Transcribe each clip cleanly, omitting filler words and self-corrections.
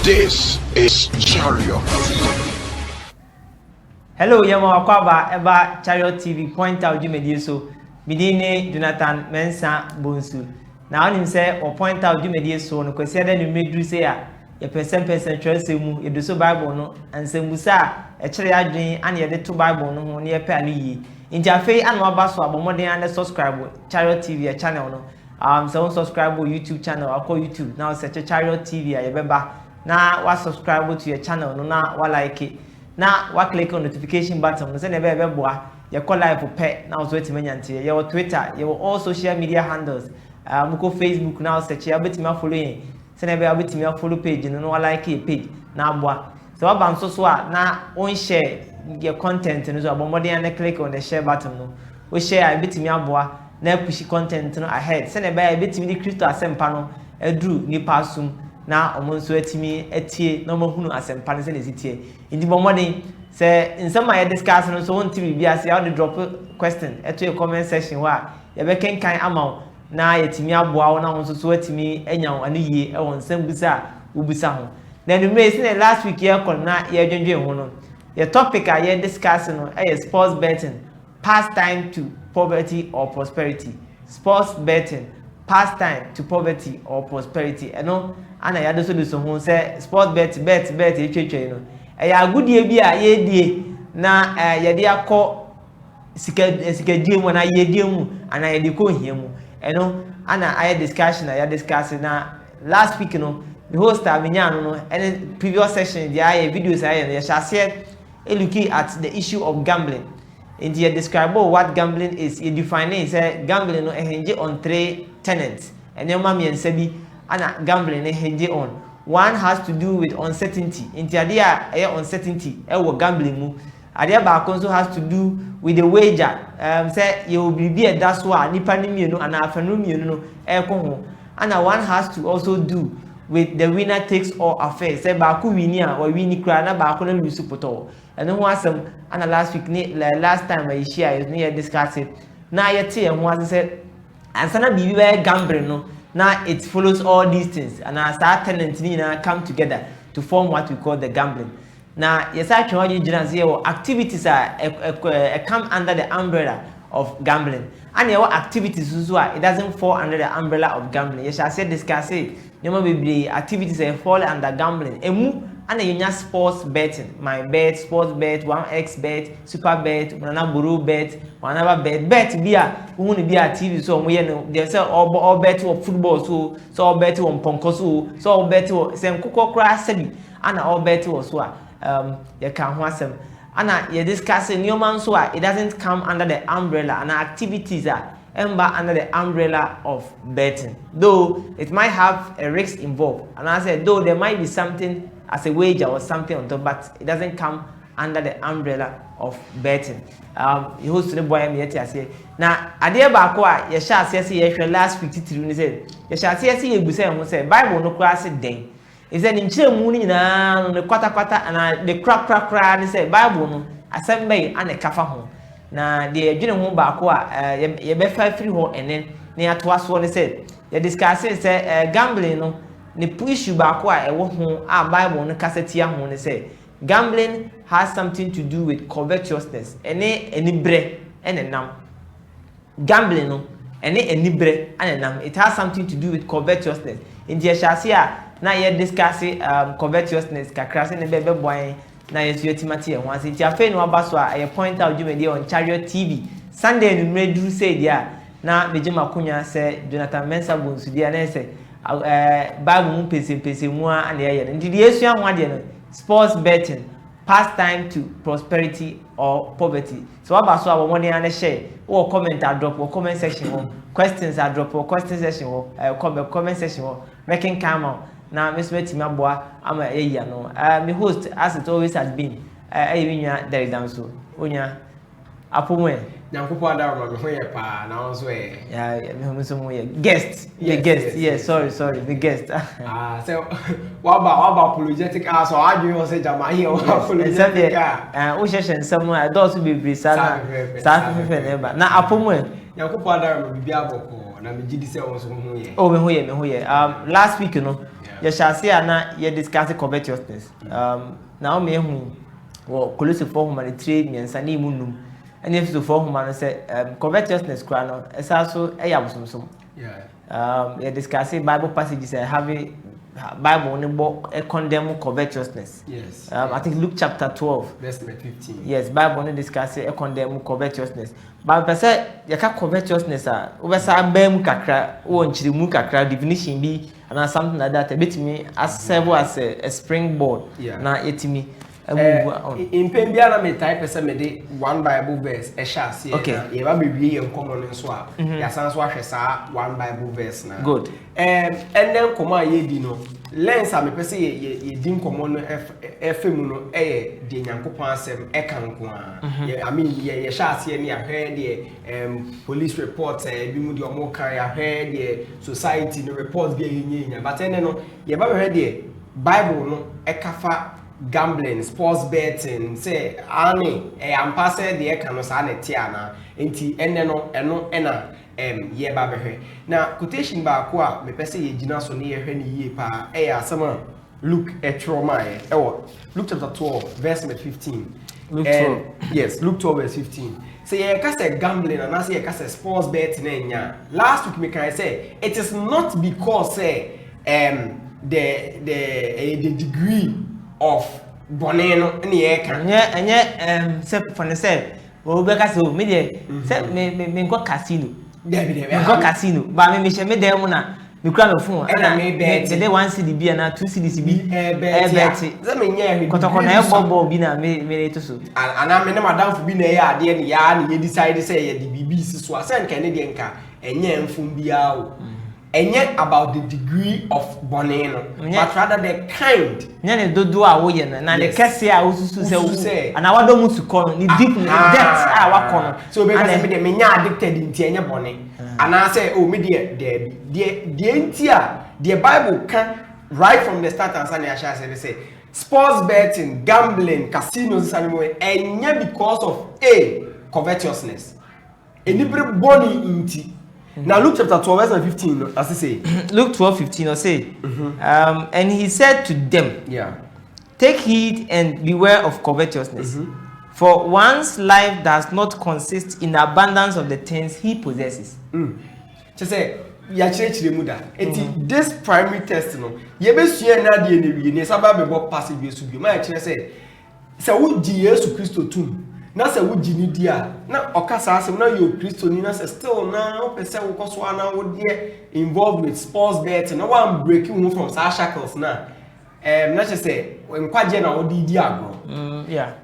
This is CHARIOT. Hello, Yama Kwaba, Eba CHARIOT TV, point out you made so. Midine Jonathan Mensah-Bonsu. Now, him say, or point out you made so, no, because then you made you say, a percent choice, you do so Bible, no, and say Musa, a cherry dream, and yet the two Bible, no, near Pali. In Jaffe and Wabasso, but more than subscribe CHARIOT TV, a channel, no. So subscribe YouTube channel, I'll call YouTube. Now, search CHARIOT TV, I remember. Now, what subscribe to your channel, no, now, what like it. Now, what click on notification button, no, send a baby boy, you call live for pet, now, so it's many, your Twitter, your all social media handles, Muko Facebook, now, search your bit me following, send a baby to me follow page, and no, like it page, now, boy. So, I'm so now, on share your content, and so, more than click on the share button, no, we share a bit me boy, now push content ahead, send a baby to me the crystal assembly panel, a drew, ni passum. Na omonso atimi etie na omahunu asempa ne se nezitie indi bomodin se nsema ya discuss no so wonti bibia se ya drop question eto e comment section wa ya be kenkan ama na yetimi aboa wo na wonso so atimi enya anu yie e won nsem busa ubusa ho na no me se last week ya kon na ya dwendwen ho no the topic a ya discuss no e sports betting pastime to poverty or prosperity sports betting pastime to poverty or prosperity eno ana ya do so ho say sport bet etwetwe no e ya agudie bi a ye die na ye de akọ sika mu na ye die mu ana ye de ko hia mu eno ana aye discussion ya discuss na last week no the host abenya no and previous session the aye videos aye ya share looking at the issue of gambling and you describe what gambling is. You define it say gambling no hinge on three tenets and your mommy and sebi ana gambling hinge on one has to do with uncertainty. Inti adia uncertainty gambling mu. Adia baako also has to do with the wager. Say you will be a that's why nipa ni mienu and afanu mienu no ho. And one has to also do with the winner takes all affairs. Say baako wini a or wini kra na baako na lose poto. And then one some and last week last time I share you discuss it. Now yet here one said and sana be gambling no. Now it follows all these things and our start tenants come together to form what we call the gambling. Now, yes, actually, activities are come under the umbrella of gambling. And your activities as well, it doesn't fall under the umbrella of gambling. Yes, I said discuss it. You know, maybe activities fall under gambling. Emu and you sports betting. My bet, sports bet, 1x bet, super bet, one buru bet, one other bet be a who be a TV so we know they say all bet on football so all bet on ponko so all bet on same cocoa crash and all bet was what you can want some and you discussing new man so it doesn't come under the umbrella and activities are under the umbrella of betting, though it might have a risk involved. And I said though there might be something as a wager or something on top, but it doesn't come under the umbrella of betting. You host the boy me yet say now adia baako a ye sha say last 53 ni say ye sha say ye bu say say Bible no kra say den. He said in chemu ni na no kwata and the crack ni say Bible no asem be and e kafa ho. Na the adwene ho baako a ye be fa free ho enen na ato aso ni say ye discuss say gambling no ne issue baako a ewo ho a Bible no kasetia ho ni say gambling has something to do with covetousness. Any bre enenam. Gambling no any bre enenam. It has something to do with covetousness. In the shasia na ye discuss covetousness kakra se ne bebe boy na ye su etimati e ho ase ti afa no abaso a ye point out jumedi on CHARIOT TV Sunday no medu say dia na meje makonya se Jonathan Mensah-Bonsu dia na se Bible mu pese mu a na ye ndi de esu ho ade no sports betting pastime to prosperity or poverty. So abaso a wo na share or comment or drop or comment section or questions are drop or question section or comment section or making come out. Now, Miss Betty Maboa, I'm a year no. My host, as it always has been, there is down so. Unya, Apume. Nyankupo da ro me hoye pa na onso e. Yeah, me so mo guest. Yes, sorry, the guest. So what about apologetic as or argue or say jama here or apologetic o sheshen some those be be sana never. Na Apume. Nyankupo da ro me bibia boko na me gidi se onso ho ye. Oh, me hoye. Last week, you know. You shall see na you discuss covetousness. Now me hu wo Colossians 4:3 Mensah ni munum. And if to for human say covetousness kra no esaso eyabosomsom. Yeah. You discuss Bible passages having Bible ne bo condemn covetousness. Yes. I think Luke chapter 12 verse 15. Yes, Bible ne discuss condemn covetousness. But person you ka covetousness a obesa bam kakra wo nchiri mu kakra definition bi and something like that a bit me as serve as a springboard. Yeah. Na etimi in Pembia na me type say me de one Bible verse e sha se e ba bewie ye nkomo no so a ya san so ahwe sa one Bible verse na good and then nkomo ye di no lens a me pese ye di nkomo no efemu no e de nyankopon asem e kan ko a I mean ye sha se ne ahwe de police report bi mu de omo kan ya ahwe de society no report bi ye but then no ye ba hwe de Bible no e kafa gambling, sports betting, say ani ampa say the eka no sa na tiana enti enne no eno ena ye ba behwe na quotation ba ko a me pese ye gina so ne ye hwe ne yie pa asama Luke etroma Luke chapter 12 verse 15 Luke 12 yes Luke 12 verse 15 say ye ka say gambling and say ye ka say sports betting enya last week me can say it is not because say the degree of boneno ni eka enye se for the say we be ka so me dey say me go casino Debi go casino ba me she me dem na me kura me phone na me bet the 1 CD bi na 2 CDs bi bet say me nya he kotoko na ebobo bi na me to so ana me na madam fu bi na ye ade ne ya na ye decide say ye di bibi si so asen kan ne de nka enye mfum bia o Enye about the degree of boneno, but rather the kind. Nyane dodo a wo ye no na the kese a ususu se ana wado mu suko ni deep depth a wakono. So because me de me nya addicted nti enye bone. Ana say oh me de ntia the Bible can right from the start and say sports betting, gambling, casinos and more enye because of a covetousness. Anybody body inti. Now Luke chapter 12 verse 15 as he say. Luke 12:15 or say. And he said to them, take heed and beware of covetousness. For one's life does not consist in the abundance of the things he possesses. Just say ya chire muda. This primary test no. Ye be sua na de na wie ne saba be bo passage be su bi. Ma chire say wo di Yesu Kristo tum. Na se wo gini dia na okasa asem na yo Kristo ni na se still na o pese wo koso na wo de involved with sports betting na one break you from shackles na na say nkwaje na wo di agro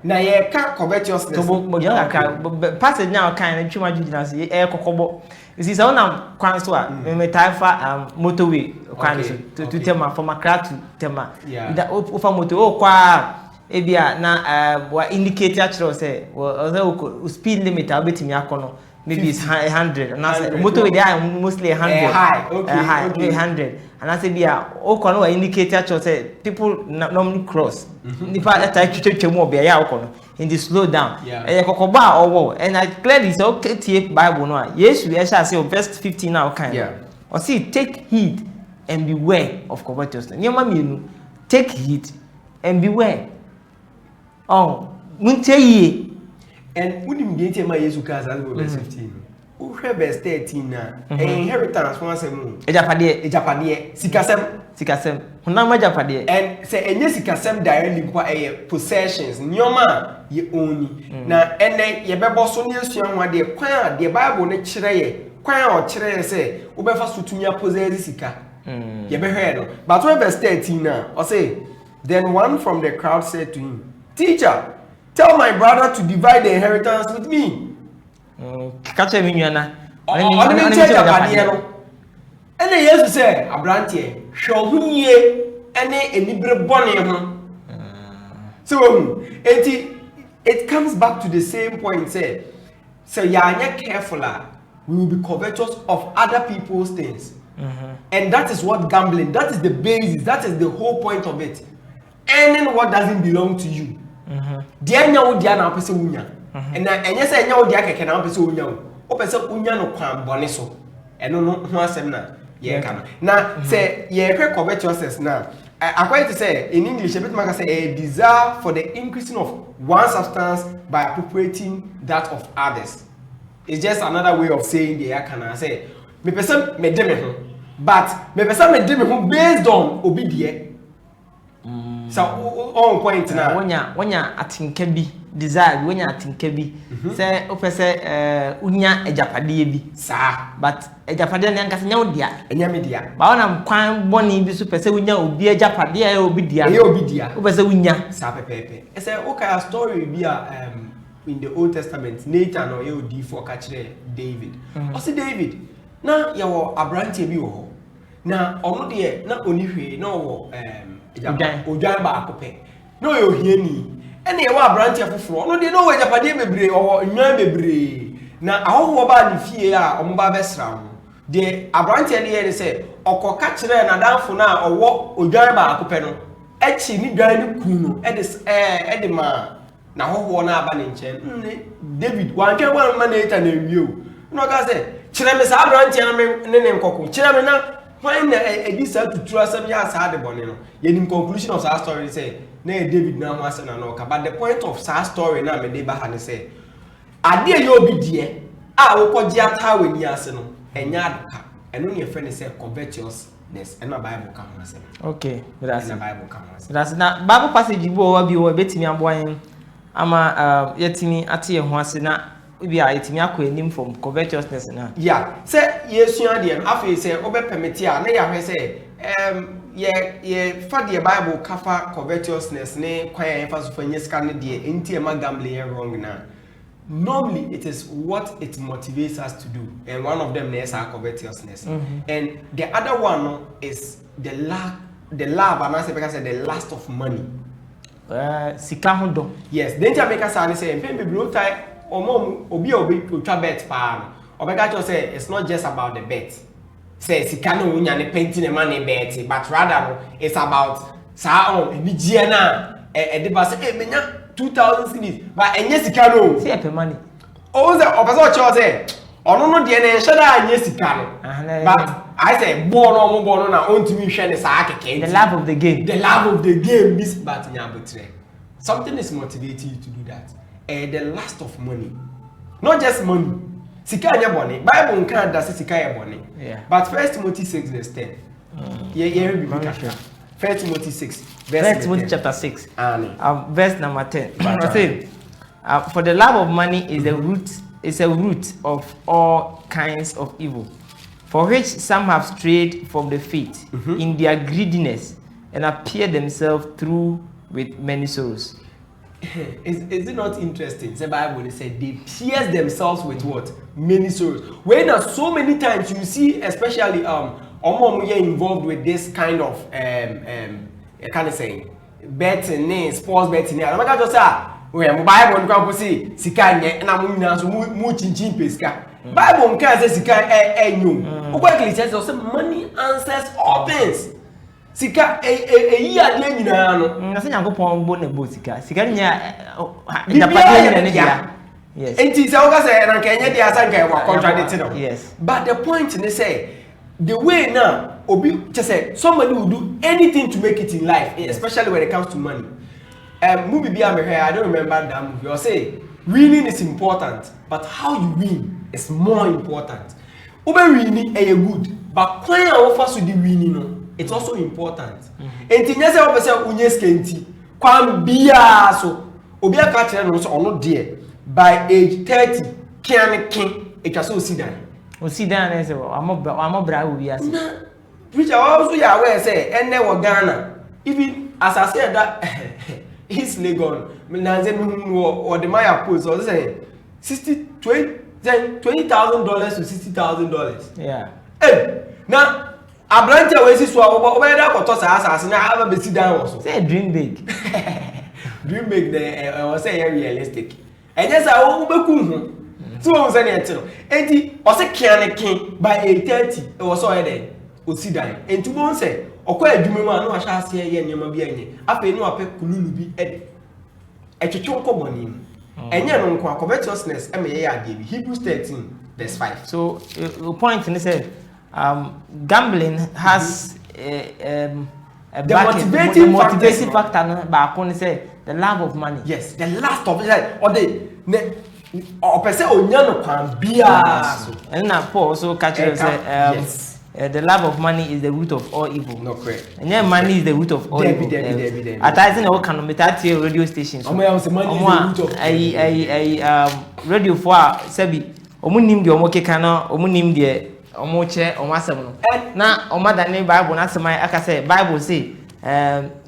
na ye ka covetousness to bo ya ka passage na kan na twuma jina se e kokobo isi se wona kwan so a me taifa motorway kwan so to tema from Accra to tema da o fa motor o kwa ebia na wa indicator actually say o speed limit abetimi akono maybe it's 100 and say motorway they are mostly 100 high 100 and I say bia o kono wa indicator actually say people normally cross nipa eta twetwetwemu obia ya okono in the slow down kokoba owo and I clearly say okay tie Bible no Yesu e sha say verse 15 now kind or see take heed and beware of covetousness nyoma mienu take heed and beware. Oh, muntie and wouldn't be able to use verse 15. Who verse 13 na inheritance once a moon. Ejapade sikasem. Hunama japade. And say enye sikasem directly kwa possessions. Nyoma ye own. Na ene ye bebo so ne asua ho de kwan the Bible ne kire ye. Kwan o kire say wo befa sotumia possess sika. Ye be heard no. But when verse 13 na, or say then one from the crowd said to him, Teacher, tell my brother to divide the inheritance with me. Kache minyana. And Jesus said, Abrantie, show me any libre bonnie. So it comes back to the same point. Say, so you are not careful. We will be covetous of other people's things. And that is what gambling, that is the basis, that is the whole point of it. Earning what doesn't belong to you. Dia nya wo dia na opese wunya. And enye say nya wo dia keke na opese wunya wo. Opese wunya no kwan bone so. Eno no ho asem na ye ka no. Na say ye hwe covetousness na. According to say in English a bit man can say a desire for the increasing of one substance by appropriating that of others. It's just another way of saying the can say me person me de me ho. But me person me de me ho based on obedie. So on point now wonya atinka bi desire wonya atinka bi say opese unya ejapade bi sa but ejapade na nkase nya odia enya media ba wona kwan boni bi so pese unya obi ejapade ya obi dia opese unya sa pepepe e say okay story bi in the Old Testament Nathan or you di for catch David o say David na ya wo Abrante bi wo na ono de na onihwe na wo Ojan ba akopɛ no yo hiani ene ye wa branch afoforo no de no we japade bebre o nwan bebre na ahoho ba ne fie a omo ba besra ho de abranch ne ye ne se okoka kire na danfo na owo ojan ba akopɛ no echi ni dwan ne kun no ede ma na ahoho na aba ne nche David wanke wan ma na eta na wieo no ka se kire me sa branch na me ne nkoko kire me na when a decide to trust some years had the bonino, yet in conclusion of our story say, nay, David now was an anoka. But the point of our story now, my neighbor had say, I dear you be dear, I will call Giata when you are and Yadka, and only a friend say covetousness, and my Bible comes. Okay, that's the Bible comes. That's not Bible passage you will be a bit me and boy. Ama yetimi ati ye ho ase na bi a yetimi akọ enim from covetousness na say yesu ade no afi say obe permit a na ya hwe say ye fa the Bible kafa covetousness ne kwan ya fa so fa nyeska ne de enti e ma gambling wrong na normally it is what it motivates us to do, and one of them is our covetousness, and the other one is the love, and I say because the lust of money. Sika hodo. Yes, then Jamaica say, "Maybe blue tie or mom obi ultra bet palm." Obeka say it's not just about the bet. Say sika no unya ne painting the money bet, but rather it's about sa on ni na e de ba say e menya 2000 cedis, but enye sika no. See e money. Oh, the opposite church say, ono no de na shada anye sika no. But I say born na on to me hwe sa akeke. The love of the game. The love of the game this but nyabotre. Something is motivating you to do that. The lust of money. Not just money. Sika anya boni. Bible nkan da sika ya boni. But 1 Timothy 6 verse 10. Yeah, 1 Timothy 6 verse 10. 1 Timothy chapter 6. Verse number 10. But say, for the love of money is the root, is a root of all kinds of evil, for which some have strayed from the faith in their greediness and appear themselves through with many sorrows. Is it not interesting? The Bible said they pierce themselves with what? Many sorrows. When so many times you see, especially involved with this kind of kind of saying betting, sports betting. I'm not just say we Bible nko say sika nye na mu nyina so mu chinchin pesika. Bible nka say sika nyum. Ukwa says money answers all things. Sika yi ade nyina no. Na se Nyankopon bo na bo sika. Sika nya japade na ne dia. Yes. Enti se oga say na nka nya dia sa nka wa contradict no. Yes. But the point is say the way now obi just say somebody will do anything to make it in life, especially when it comes to money. Movie be I don't remember that movie. Or say winning is important, but how you win is more important. Ube winning is good, but when you offer to the winning no, it's also important. Enti nyese obe say unye skenti kwan bia so obi aka kire no so ono de by age 30 kian kin etwa so osidan. Osidan na say amobra wo wi ase. Preacher also ya aware say enne wo Ghana even as I said that East Legon, or the Maya post, or say $20,000 to $60,000. Yeah. Hey, now a branch away is where that got us as I have a sit down also. Say dream big. Dream big, I was saying realistic. And yes, I will be cool. So I was saying, and he was a king by 8:30. It was so then. Sit down. And to go say, okwa adwuma no ahya ase ye nyema bi anye ape no ape kululu bi ede etwetwo boni enye no nko covetousness e me ye ade bi Hebrews 13 verse 5. So the point in say gambling has the motivating factor no ba ko ni say the love of money. Yes, the last of it or the person onya no kwan bia so and na Paul so catch you say yes. The love of money is the root of all evil. No correct. And then money is the root of all evil. Advertising all can radio stations. Money is the root of radio for sebi. Omunim de omokeka na omunim de omoche omasem no. Na omada ne Bible na semai aka say Bible say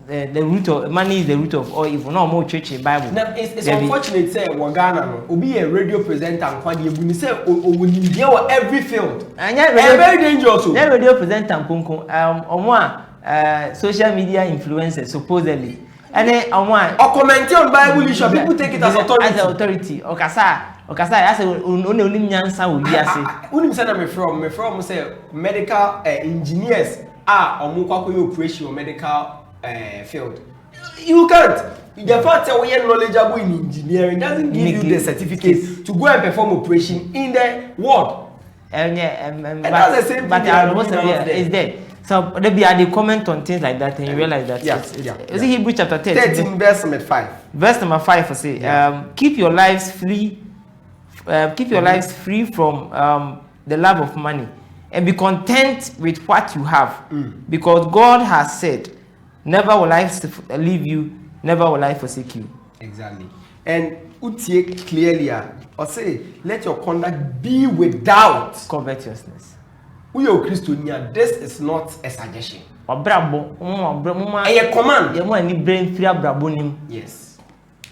the root of money is the root of all evil. No more church in Bible. Now it's unfortunate say Ghana no obi a radio presenter and kwade ebu ni say owonim dey or every field. And very dangerous. The radio presenter nkonko omo social media influencers supposedly. And then omo comment on Bible issue people take it as authority. As authority. Okasa I say onim nyansa wo wi ase. Onim say na me from say medical engineers omo kwakoyo operation or medical field. You can't. The fact that we are knowledgeable in engineering doesn't give you the certificate to go and perform operation in the world. And that's the same thing. But is there. So there be a comment on things like that, and you realize that. Is it Hebrews chapter 13 verse number 5. Verse number 5 for say, keep your lives free. Keep your lives free from the love of money, and be content with what you have, because God has said, never will I leave you, never will I forsake you. Exactly. And utie clearly, or say, let your conduct be without covetousness. We are Christian. This is not a suggestion. A command. Yes.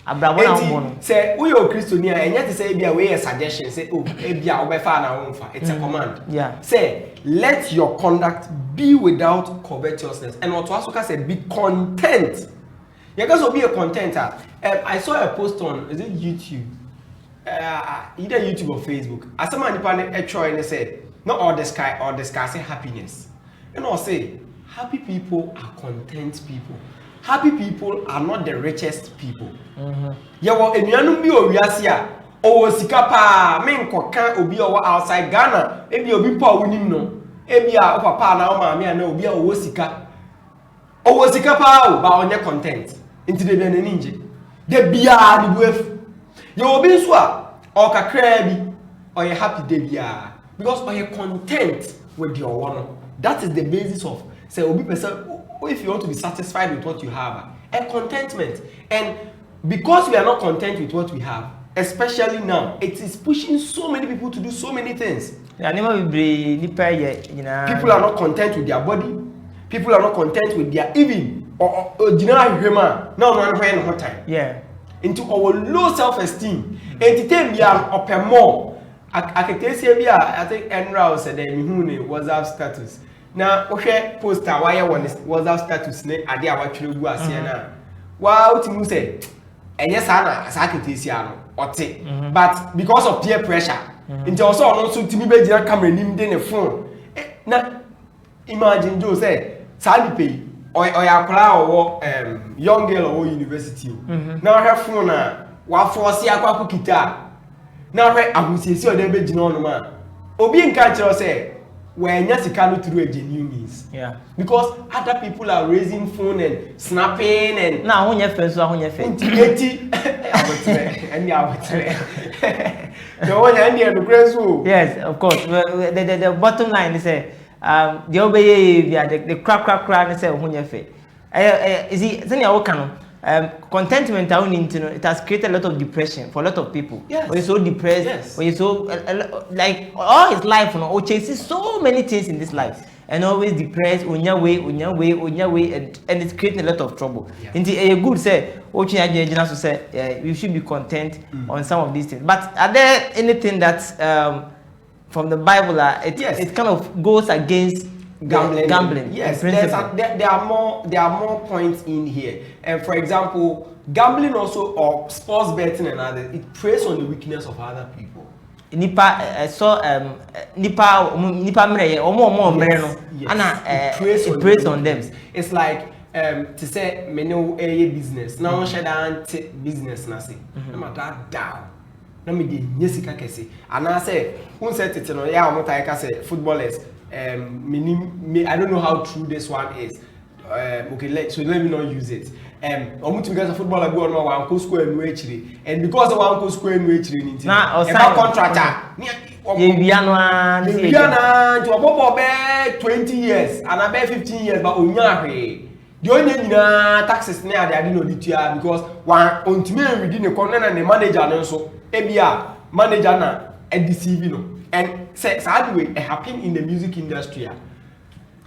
abrabo na wono say we o Christian here and yet say bia we suggestion say oh e bia obefa na wonfa it's a command say let your conduct be without covetousness and what also said be content. You guys will be a contenter. I saw a post on is it YouTube either YouTube or Facebook as someone and they said not all the sky or discussing happiness and I'll say happy people are content people. Happy people are not the richest people. Yeah, well, enuanum bi owiase a owo sika pa me nkoka obi owo outside Ghana ebi obi pa wonim no ebi a papa na o maame na obi a owo sika pa o ba onye content nti de bia na ninje de bia ni buef ye obi nso a o kakra bi o ye happy de bia because o ye content with your one. That is the basis of say obi person. If you want to be satisfied with what you have, a contentment. And because we are not content with what we have, especially now, it is pushing so many people to do so many things. People are not content with their body. People are not content with their even or general human. No time. Yeah. Into our low self-esteem. Entertain we are up more. I can tell you, I think Enra said that WhatsApp status. Na ohwe poster why one WhatsApp status ne ade a watwere gu ase na wa utimu say enye sa na saketesi ano ote but because of peer pressure nti also ono so timi be gina camera nim de ne phone na imagine do say sali pay oya kora owo young girl owo university na ohwe phone na wa force akwa kita na ohwe ahusesi o de be gina ono ma obi nka kire say when you can through a genuine means. Yeah. Because other people are raising phone and snapping and now when you face so when you face. Yes, of course. The bottom line is the obey the crack and say when you face. Is it then you can contentment it has created a lot of depression for a lot of people. Yes. When you're so depressed, yes. When you're so like all his life, or chases so many things in this life, and always depressed, on your way, and it's creating a lot of trouble. Yeah. And a good say, to say you should be content on some of these things. But are there anything that from the Bible it kind of goes against gambling? Yes, there are more points in here. And for example, gambling also or sports betting and others, it preys on the weakness of other people. It preys on them. It's like to say menu a business. Now shut down business nasi. I'm that down. Let me get Jessica Kesi. And I say, who said it? Yeah, I'm not say footballers. I don't know how true this one is. Okay, so let me not use it. Because of football, I go on my uncle square and and because of uncle square and contractor. 20 years and I bet 15 years, but the only taxes near the adino because one ultimately within the corner and the manager and so ABR manager na and deceiving. And say sadly it happened in the music industry.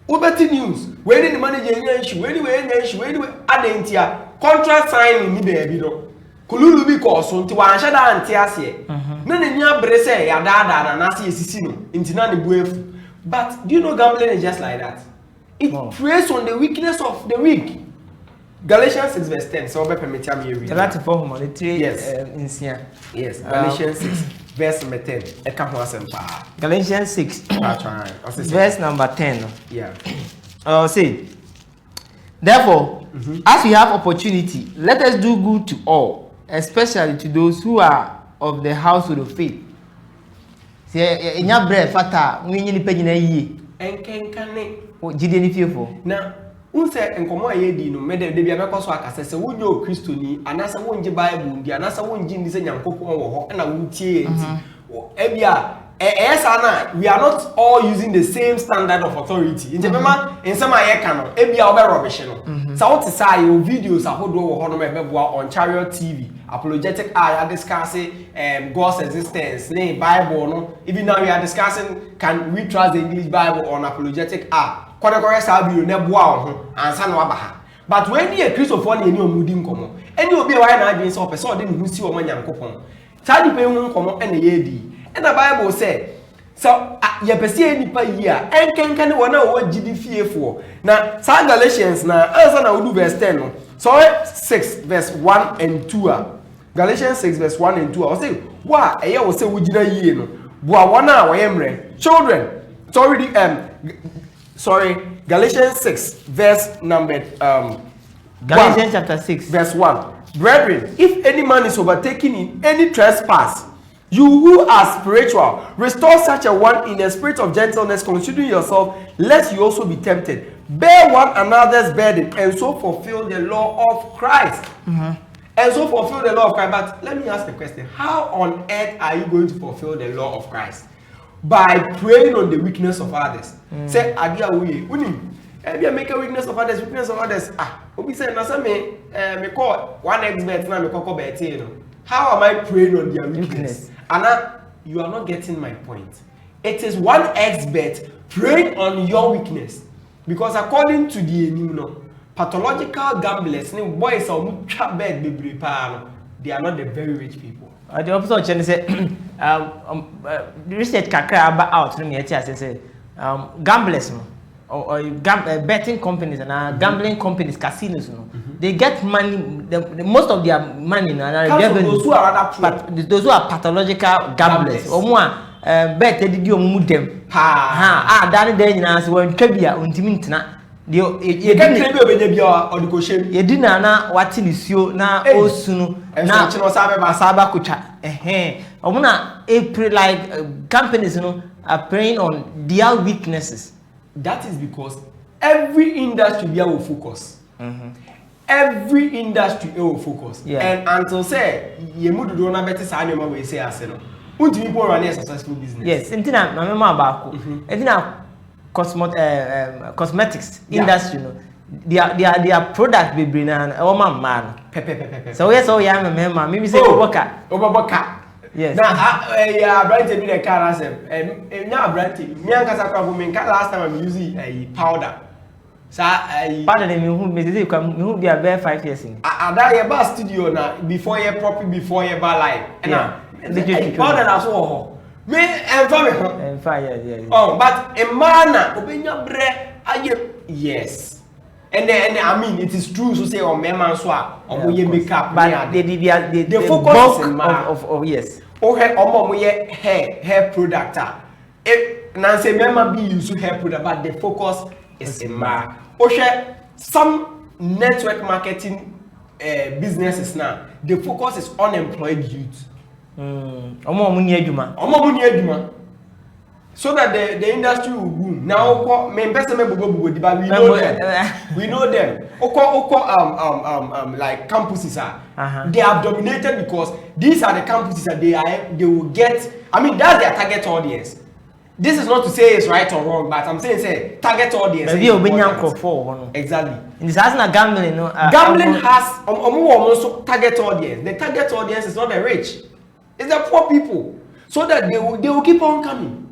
Ubeti news, when the manager issue, anyway, adentia contract signing ni baby no. Kululu bi ko so nti wan shada anti ase. Na ne nya brese ya dada na ase esisi no. Nti na ne buefu. But do you know gambling is just like that? It preys on the weakness of the weak. Galatians 6 verse 10. So be permit me read. That's for home the 3 Yes, Galatians 6 verse number 10. Galatians 6 verse number 10. Yeah. Say, therefore, as we have opportunity, let us do good to all, especially to those who are of the household of faith. Say, in your breath, fata, we need to pay ye. Enkenkane. What did any fearful? Now, unse enkomo ayedi no me de bia me kwaso akase se wonyo kristoni anasa wonje bible ndi anasa wonje ndi se nyankopon wo ho na wontie enti ebia we are not all using the same standard of authority. Injemema ensema ye ka no ebia obe rubbish no. Sa what say your videos ahodo wo ho no me beboa on CHARIOT TV apologetic are discussing God's existence, name Bible no. Even now we are discussing can we trust the English Bible on apologetic but when you a Christopher ni eni omudi nkomo Any obi why na adwin so person de hu si o manyankopon saa nipa hu nkomo ene ye di and the Bible say so ye pese nipa yi a enkenka ne wona wo gidi fiefo na saa Galatians na answer na udu verse 10 no so 6 verse 1 and 2 Galatians 6 verse 1 and 2 I say wa eye wo say wo gina yie no boa wona wo yemre children sorry Galatians 6 verse number Galatians chapter 6 verse 1 Brethren, if any man is overtaken in any trespass, you who are spiritual, restore such a one in a spirit of gentleness, considering yourself, lest you also be tempted. Bear one another's burden, and so fulfill the law of Christ. And so fulfill the law of Christ. But let me ask the question: how on earth are you going to fulfill the law of Christ? By preying on the weakness of others. Say, Adia Uye, Unim. Maybe I make a weakness of others. Obi say, "Na me call one expert na me call Betty." How am I preying on their weakness? Anna, you are not getting my point. It is one expert preying on your weakness, because according to the pathological gamblers, boys are bed baby they are not the very rich people. The opposite of say, research kakra about out. Let me say, gamblers. Or betting companies and gambling companies, casinos, they get money. Most of their money, those who are rather poor. Those who are pathological gamblers. Or more, bet they do move them. Danny Daniels when Trebia untimintna. You can't be or the cushion. You didn't know what is you now, Osunu, and now Saba Kucha. Omuna April like companies, are preying on their weaknesses. That is because every industry will focus. Every industry will focus. Yeah. And until say you move to na better say we say aseno. Until people run a successful business. Yes, entina na mema abako. Entina cosmetics industry no. Their product be bring na o man. So yes, so ya mema. Me say Oboka. Yes. Now, Branty be the car as now Branty. Me and Casacra women last time I'm using a powder. So powder them who come be about 5 years in. That your bar studio now before your property before your bar live. And powder as well. Me and family. Yes. Oh, but a man obenya bre yes. And then I mean it is true to say on man so or we makeup but the focus of yes. Oh, hair product. If Nancy member be used hair product, but the focus is in ma. Some network marketing businesses now, the focus is unemployed youth. So that the industry will boom. Now, but we know them. We know them. Like campuses are. They have dominated because these are the campuses that they will get. I mean, that's their target audience. This is not to say it's right or wrong, but I'm saying say target audience. Exactly. In this has gambling, gambling has also target audience. The target audience is not the rich; it's the poor people. So that they will keep on coming.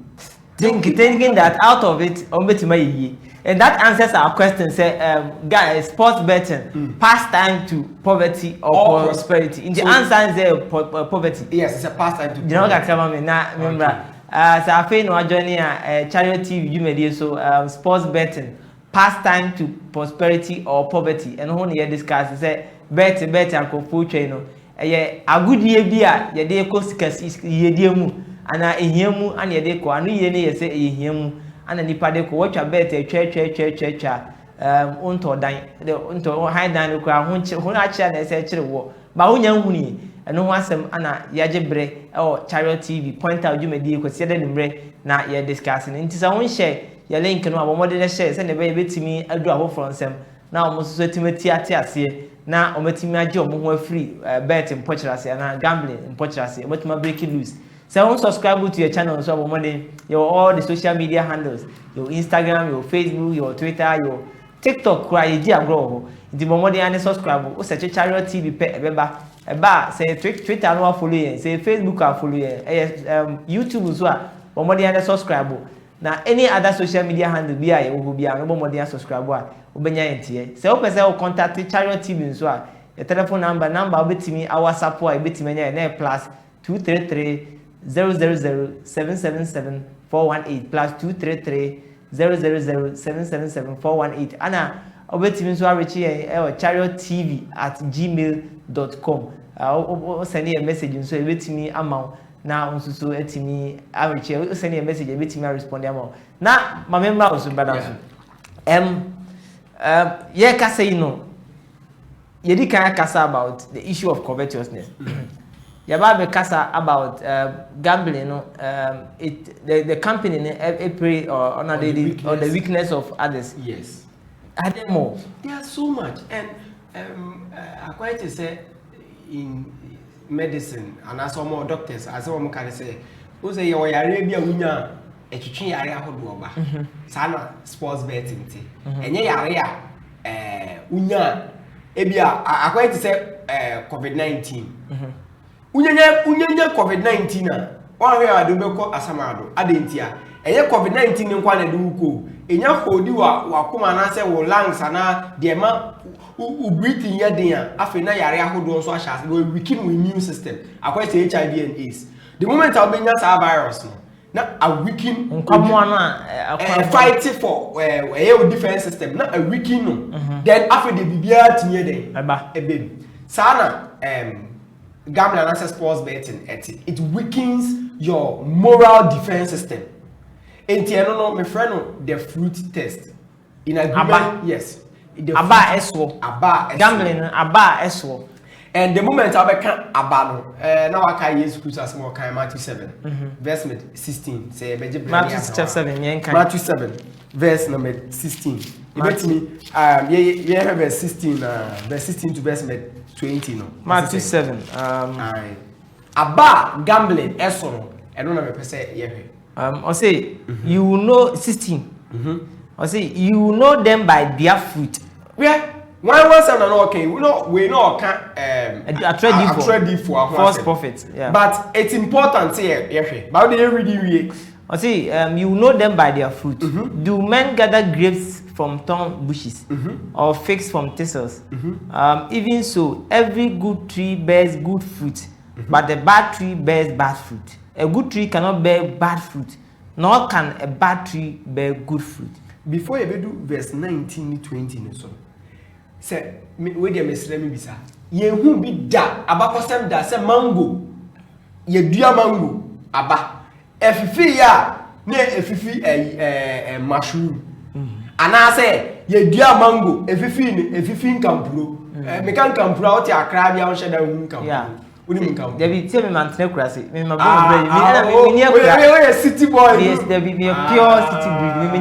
Thinking that out of it, and that answers our question. Say, guys, sports betting, pastime to poverty or prosperity. In the answer is poverty. Yes, it's a pastime to poverty. You know what I'm saying? Now, remember, so I feel no journey CHARIOT TV. You made so sports betting, pastime to prosperity or poverty. And when you discuss, say bet and go full train. A good year beer, your day cost ye ana ehiamu ana yede ko anu ye ne yese ehiamu ana nipa de ko watcha bet twa onto dan de onto high dan ko ho na acha na ese kire wo ba ho nya huni eno ho asem ana yaje bre CHARIOT TV point out jumedi ko se de nimre na ye discuss ni ntisa ho share ye link no abomode de share se ne be betimi adu abofro nsem na omo so timati ase na ometimi age omo ho afri bet mpochrase na gambling mpochrase ometimi breaking loose. So subscribe to your channel so your all the social media handles, your Instagram, your Facebook, your Twitter, your TikTok, cry grow. The momode and subscribe. O search CHARIOT TV pe eba say Twitter no follow you, say Facebook follow you, YouTube so momode and subscribe. Now any other social media handle be I will be no momode and subscribe. Obenya entie. Say o pese o contact CHARIOT TV so your telephone number obetimi our WhatsApp or obetimi na plus 233 000 777 418 plus 233 000 777 418 ana obetimi so arechi CHARIOT@gmail.com send a message so obetimi amount na onsusu etimi arechi send a message obetimi respond amount na my member also brother yeah kasa yedi kan kasa about the issue of covetousness. Yaba kasa about gambling, the company prey on the weakness of others. Yes. Are there more? There's so much, and I quite to say in medicine, and as some more doctors, as some can say, who say you are Arabia winya a chichi area hodoba, sana sports betting, and ye area unya. Ebia, I quite to say COVID-19. Unyanya COVID-19 na one way I do beko asamado adentia. Eye COVID-19 nkwa na du ko. Enya hodi wa kuma na se wo lungs ana de ma u breathing ya den a afi na yare ahodo nso ahya we weaken immune system. Akwa say HIV and AIDS. The moment I benya sa virus no na a weaken nkwamo na fight for defense system na a weaken no. Then after the bibia tinye den ebe. Sana gambling and access sports betting it weakens your moral defense system. No, my friend, the fruit test in agreement, yes. Aba eswo. Gambling aba eswo. And the moment I become abano, now I can use scripture as more kind Matthew 7, verse 16. Say Matthew 7, Matthew 7, verse number 16. It makes me verse 16, verse 16 to verse 20. No. Matthew 7. Aba gambling eswo. I don't know if I say yeah. I say you will know 16. I say you will know them by their fruit. Yeah. One and okay, we know can a trade for false prophets. Yeah. But it's important here, yeah. But they read I say you will know them by their fruit. Do men gather grapes from thorn bushes or figs from thistles? Even so, every good tree bears good fruit, but the bad tree bears bad fruit. A good tree cannot bear bad fruit, nor can a bad tree bear good fruit. Before you do verse 19 to 20, so say, wait a minute, let me be sir. Ye who be da, abakosem da, say mango, ye dua mango, aba. Efifi ya, ne efifi mushroom. And I say, ye dua mango, efifi nkampuro. Me kan kampuro, oti akra bia on sheda nkampuro. Yeah. Debbie, tell me, man, crazy. Me, my city boy. Yes, Debbie, me a pure city breed.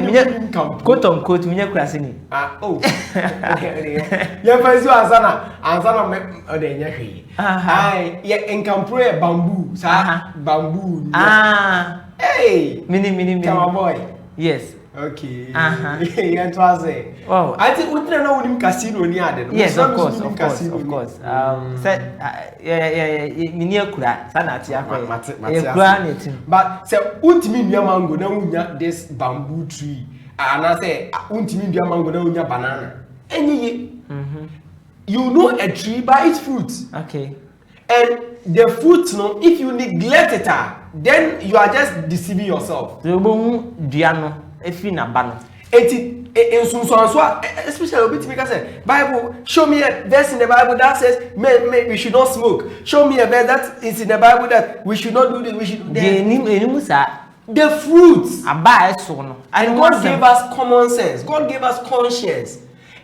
Me, quote unquote, me crazy. Oh, okay. Yeah, but you answer me. Oh, then yeah, yeah, encampure bamboo, sir, bamboo. Hey, mini. Come on, boy. Yes. Okay. Yeah, say. Oh, I think we don't know casino near them. Yes, of course. Said, yeah. Minia kura. Sanati akwa. But say, ultimate mango na unya this bamboo tree. And I say, ultimate mango na unya banana. Any, you know a tree by its fruit. Okay. And the fruit, no, if you neglect it, then you are just deceiving yourself. Especially because Bible show me a verse in the Bible that says we should not smoke. Show me a verse that is in the Bible that we should not do this. We should the fruits. And God gave us common sense. God gave us conscience.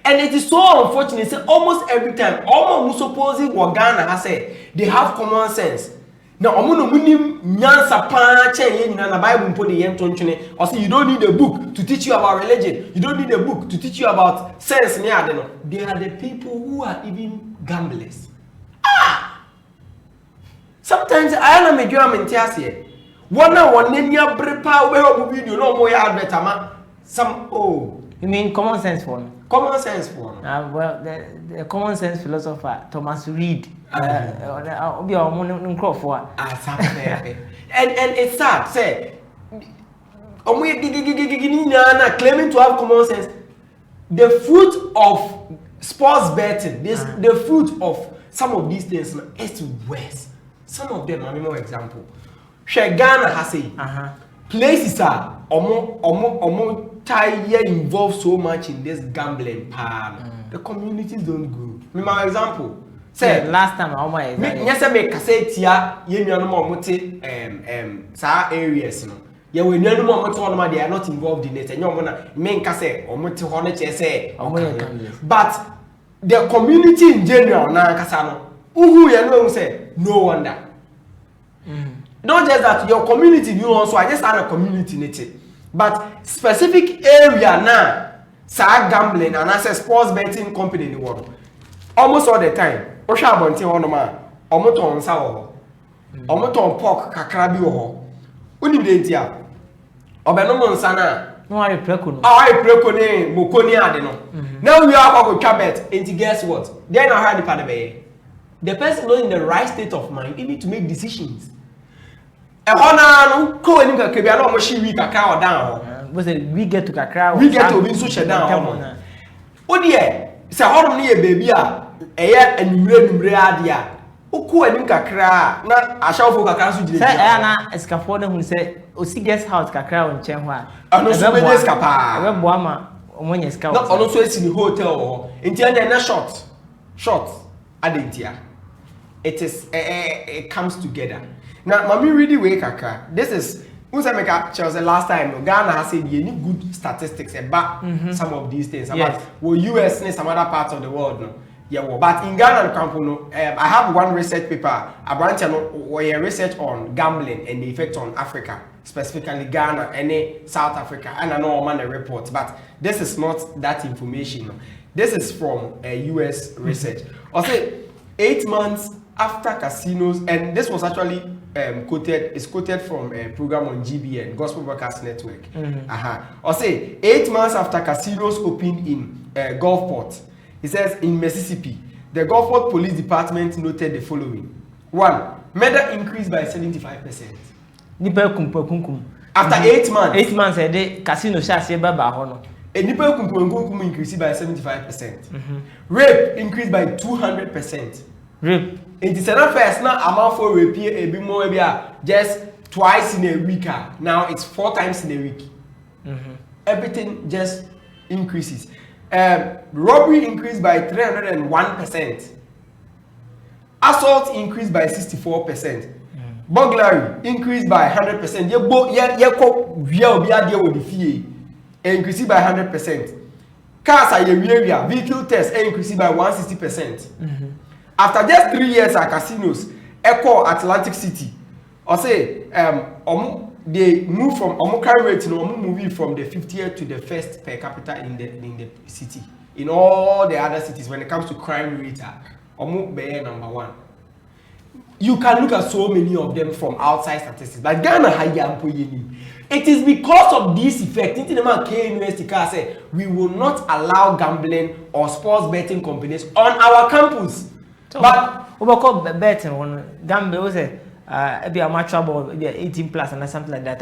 And it is so unfortunate. Say almost every time, almost supposing Ghana has said they have common sense. Now, nyansa pa che na Bible mpo de yem tonchene. Or say you don't need a book to teach you about religion. You don't need a book to teach you about sense. They are the people who are even gamblers. Sometimes I am a German here. One nenya brepa we hope video no more advertama. Some you mean common sense one? Common sense one. Well, the common sense philosopher Thomas Reed. And it's sad, say, claiming to have common sense. The fruit of sports betting, this the fruit of some of these things is worse. Some of them, I mean, more example. Ghana has a places are tie involved so much in this gambling part. The communities don't grow. My example. Say last time how much? Yes, I make cassette here. No more sa areas no. Yeah, when you know more they are not involved in it. And you wanna main cassette or much say but the community in general na kasano. Who you know say no wonder. Not just that your community you also I just had a community nature. But specific area now, sa gambling and as a sports betting company in the world. Almost all the time. Osha abonti ono ma, omo ton nsa wo. Omo ton pork kakra bi wo ho. Uni de ntia. Obeno mo nsa na. No I preko no. Ah I preko ne mokoni ade no. Now we are going to bet and guess what? Then I heard the part the person not in the right state of mind, you need to make decisions. No ko eni ka kebia na omo shi wi kakra o down. We get to kakra. We get to be so shut down. Odi e se horom ne ye baby a eye anumre ade a uko anim kakra na ashawfo kakra so jire. Say na escafo na hu say osi guest house kakra on chen ho a. Ano so be escapa. Ebe bo ama omonye ska. No ono so esi ni hotel ho. Enti na short adentia. It comes together. Now mami really way kakra. This is Musa make Chelsea last time Ghana has said you need good statistics about some of these things about US and some other parts of the world no. Yeah, but in Ghana no, I have one research paper about where research on gambling and the effect on Africa, specifically Ghana and South Africa. And I know I'm on a report, but this is not that information. This is from US research. Also, 8 months after casinos, and this was actually quoted from a program on GBN, Gospel Broadcast Network. Also, 8 months after casinos opened in Gulfport. It says in Mississippi, the Gulfport Police Department noted the following. 1. Murder increased by 75%. After 8 months. 8 months, the casino shall baba hono. And nipple increased by 75%. Rape increased by 200%. Rape. It is enough first now amount for rape a bit more just twice in a week. Now it's 4 times in a week. Everything just increases. Robbery increased by 301%. Assault increased by 64%. Burglary increased by 100%. Increased by 100%. Cars are area, vehicle tests increased by 160%. After just 3 years at casinos, Echo Atlantic City, or say they move from crime rate moving from the 50th to the first per capita in the city. In all the other cities, when it comes to crime rate, number 1. You can look at so many of them from outside statistics. But Ghana, it is because of this effect. We will not allow gambling or sports betting companies on our campus. So, but betting on gambling was be a match ball, be 18 plus and something like that.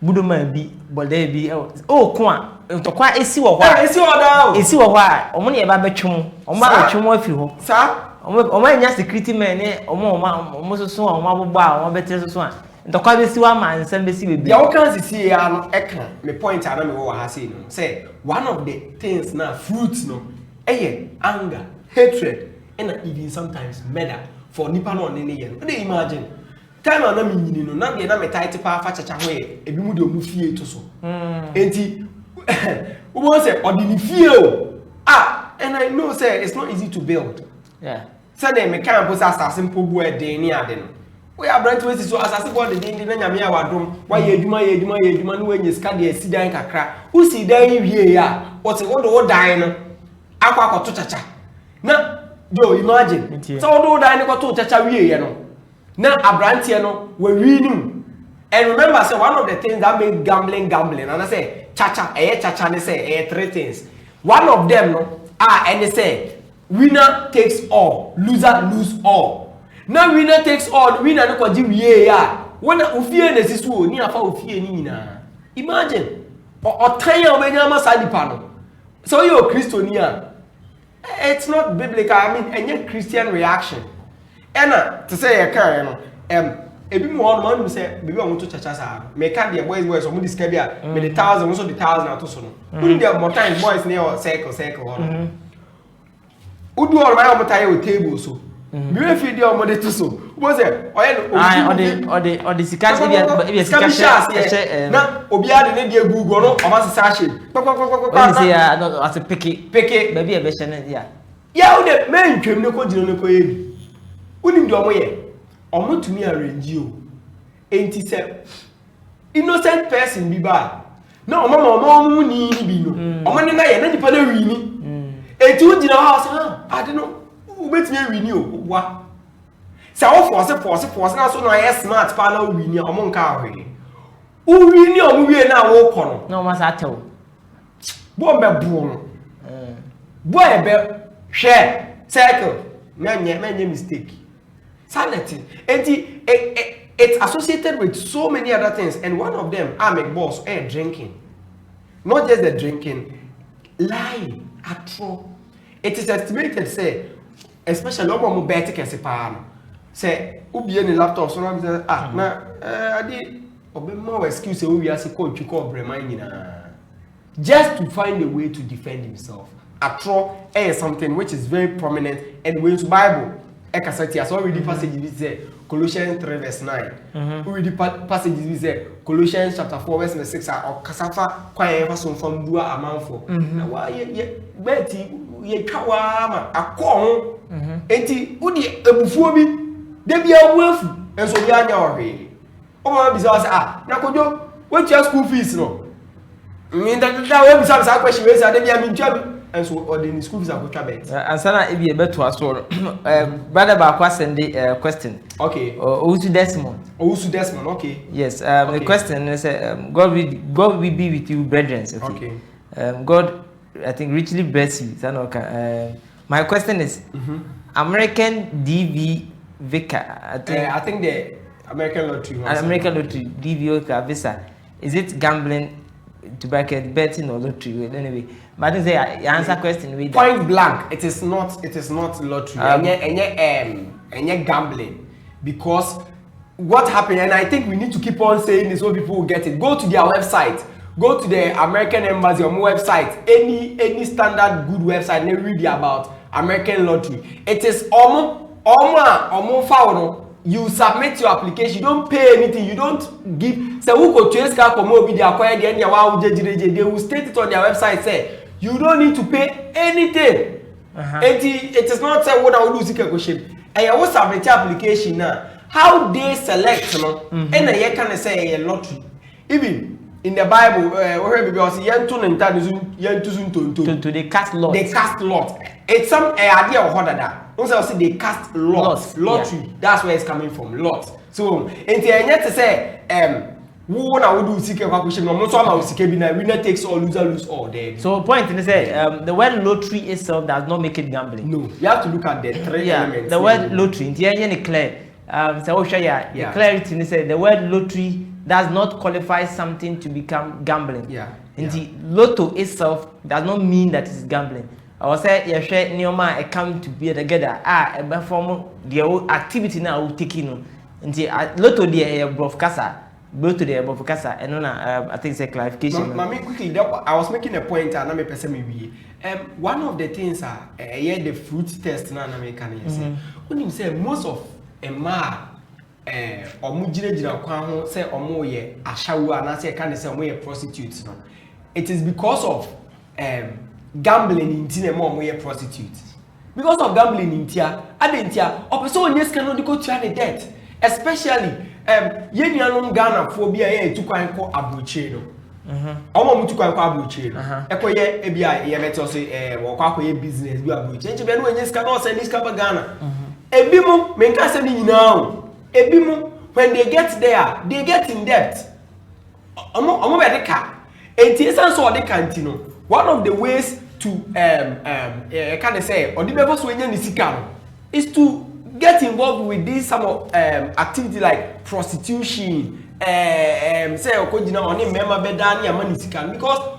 Buduma be, but they be kwa to kwa esi wo hwa esi wo hwa omo ne ba betwum omo ba betwum afi ho sa omo nya security men ne omo soso omo abogba omo betre soso a to kwa be si wa ma nsem be si be ya wo kan sisi ya no eka me point ana me wo ha say no say one of the things na fruits no anger, hatred, and even sometimes murder for nipa no ne ye no dey imagine time na me nyini no na de na me tight pa fa chacha ho e ebi mu de omu fie to so enti we want say odini fie o and I know say it's not easy to build say dem me kan po say assassin po bu e den ni ade no we abrant we so assassin po de den na nyame awadom wa ye adwuma no we nyiska de asidan kakra wo si dan wie ya wo te wo do dan no akwa to chacha na yo imagine so wo do dan ko to chacha wie ye no na abrantie no we win. And remember say one of the things that make gambling and I say chacha ne say 3 things. One of them no and they say winner takes all, loser lose all. Now winner takes all, winner no ko ji wie ya when ofie na sisu ni afa ofie ni nyina. Imagine o tan ya obenya ma sadipa no so you Christian it's not biblical. I mean, any Christian reaction. And to say a car, ebi mo on man say baby I want to church asa me can the boys so mo describe here me the 1,000 also the 1,000 ato so no who dey more time boys near circle on who do all my on tie with table so me we feed your money to so who say or the sika e sika share na obi ade ne dey google no o ma se sache when say no as a picky baby e be share ya wo dey me ntwem ne ko gino ne ko ye unim do mo ye omo to me arrange o enti se innocent person bi ba na omo ni bi no omo ne na ye na nipa na wi ni enti u gina house ade no u betimi wi ni o wa se wo force na so no ye smart pa na wi ni omo nka ahwe u wi ni omo wi na wo kọ no no ma sa tew bo me bo no bo e be hwe circle menye mistake sanity. It's associated with so many other things, and one of them, boss, drinking. Not just the drinking, lying, actual. It is estimated, say, especially when we better say, ubi any laptop, so I'm saying, I did more excuse we are called to call just to find a way to defend himself. Actual something which is very prominent and when the Bible. Ekasati as already passages we say Colossians 3 verse 9. We read passages we say Colossians chapter 4 verse 6 or kasafa kwanye fa so fam bua amanfo. Na wa ye beti ye twa ma akọ enti udi ebufuo bi de bia wuafu enso bi anya ohwe. O ma bi say na kojo we tia school fees no. Mi da we bi say question we say de bia mi ntwa bi and so or the school visa go bet. And sana e be beto aso. Brother ba kwa send the question. Okay. Owusu Desmond, okay. Yes, the question is God will be with you brethren. Okay. God I think richly bless you. My question is American DV Vicar. I think the American lottery. American lottery DV visa. Is it gambling? To bracket betting or lottery anyway, but I didn't say answer question with point blank. It is not lottery. And gambling, because what happened, and I think we need to keep on saying this so people will get it. Go to their website, go to the American Embassy website, any standard good website, and read about American lottery. It is almost foul. You submit your application, you don't pay anything, you don't give. Say who could trace car for be acquired they will state it on their website. Say you don't need to pay anything. It is not say what I will do question. And you will submit your application now. How they select, and I can say a lottery. Even in the Bible, because they cast lot. They cast lot. It's some idea of that. Also, they cast lots. Lottery. Yeah. That's where it's coming from. Lot. So, and to say, who na do seek a question? No, most of us winner takes all, loser lose all. There. So, point in say, the word lottery itself does not make it gambling. No, you have to look at the three elements. The word lottery. In clear. So, the clarity say the word lottery does not qualify something to become gambling. Yeah. And the lotto itself does not mean that it's gambling. I was say you share neoma come to be together. A form the activity now taking. And the lotto the above casa, go to the above casa, and I think it's a clarification. Mami, quickly, I was making a point, and I'm a person maybe. One of the things are the fruit test na American. When you say most of omujire kwan ho say omo ye ashawo anase ka ne say omo ye prostitutes no. It is because of gambling in tina mo ye prostitutes. Because of gambling in tia adentia opeso onye ska no diko tua ne debt, especially ye nuanom Ghana fo bia ye tukwan ko abroche no. Omo mu tukwan ko abroche no. Ekoye e bia ye beto so wo kwa koye business bi abroche. Nche be no onye ska no send this ka Ghana. Ebimu menka se ni nyina Ebimu, when they get there, they get in debt. Omo be ka. Enti so de kantino. One of the ways to can I say or the before so enya ni sika no is to get involved with this some of activity like prostitution. Say okojina oni member be da na ni sika because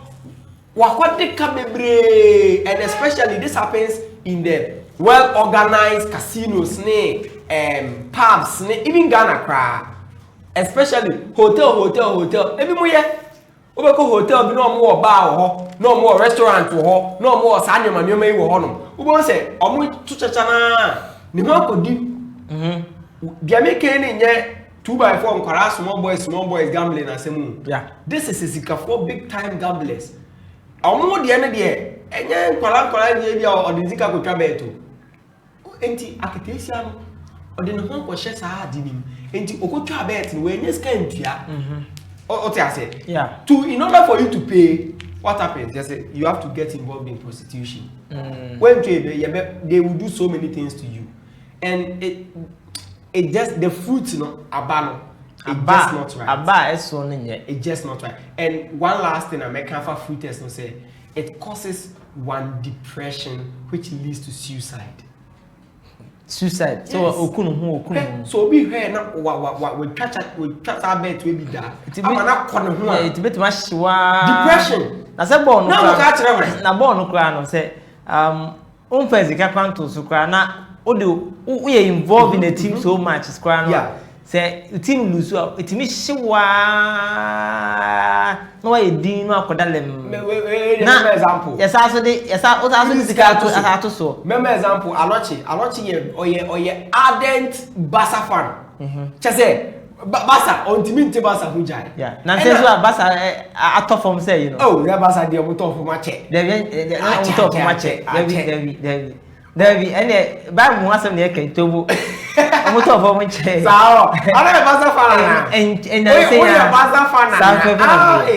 wakwade ka bebre, and especially this happens in the well organized casinos, pubs, even Ghana cry. Especially hotel. Every more over hotel, no more bar, no more restaurant, no more sanya man, you may honor. Who won't say, Omu Tuchana, Nima could do. The American in there 2x4 small boys gambling as a moon. Yeah, this is a Zika big time gamblers. Omu the end of the year, and then Koran or the Zika could travel. Enti architecture or the home for share dinim. Enti okotra bet when you scan here. What I say? Yeah. In order for you to pay, what happens? Just say you have to get involved in prostitution. When they will do so many things to you, and it just the fruits, are bad. It's just not right. It's just not right. And one last thing, American for fruit test say it causes one depression, which leads to suicide. Suicide. Yes. So okunu. So be here now. We catch our bet we be that. I'm not corner who. It's a bit much. Depression. Na say born. No catch them. Na born no cry no say unfezi ka kwanto so cry na we are involved in a team so much cry no. Yeah. Say team lose it me shiwa no why din no akoda lem na example yes also the so meme example alochi oye ardent Barca fan say Barca ultimate Barca who jai yeah na say so Barca atop from say oh yeah Barca dey on top for match dey on top for match David and Bible was some near Kentobu. I'm top of my chair. So, I don't Barca fan and I say Barca fan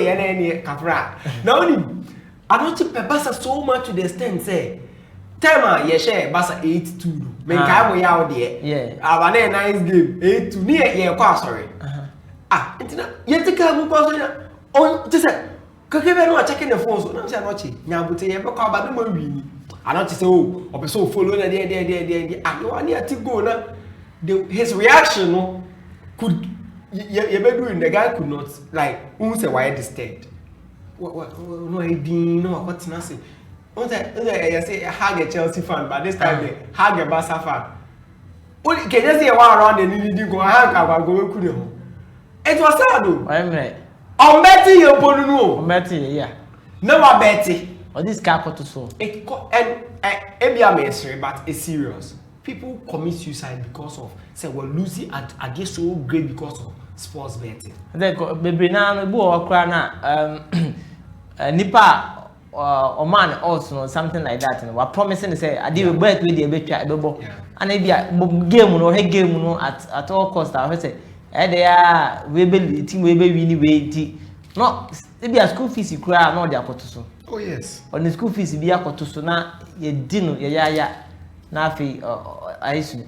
and any Capra. Now I don't think Barca so much to the extent say Tema ye share Barca 8-2. Men kai we out there. Yeah. Have a nice game. 8-2 near ye sorry. Intina ye take a person on just say Kakebe no checking the phone so na say no chi. Nyabute ye be kwa ba no win. I don't say oh person follow there you want to go na his reaction no could you be doing the guy could not like who say why disturbed what no I didn't know what na say who say hug a Chelsea fan but this time they hug a Barca fan only can you see one around the need go hug go could it was sad though I'm betting you ponu no I'm betting yeah never betting. Or this car got to so. And but it's serious. People commit suicide because of say we're losing at get so great because of sports betting. Then baby now bo okra na nipa or man also something like that. We're promising to say I did bet with the betcha double. And maybe game no game no at all cost. I say there we be team we be win way. No, maybe a school fees you cry no dey akoto. Oh yes. On the school fees be akoto so na ye dino ya na afi aisu.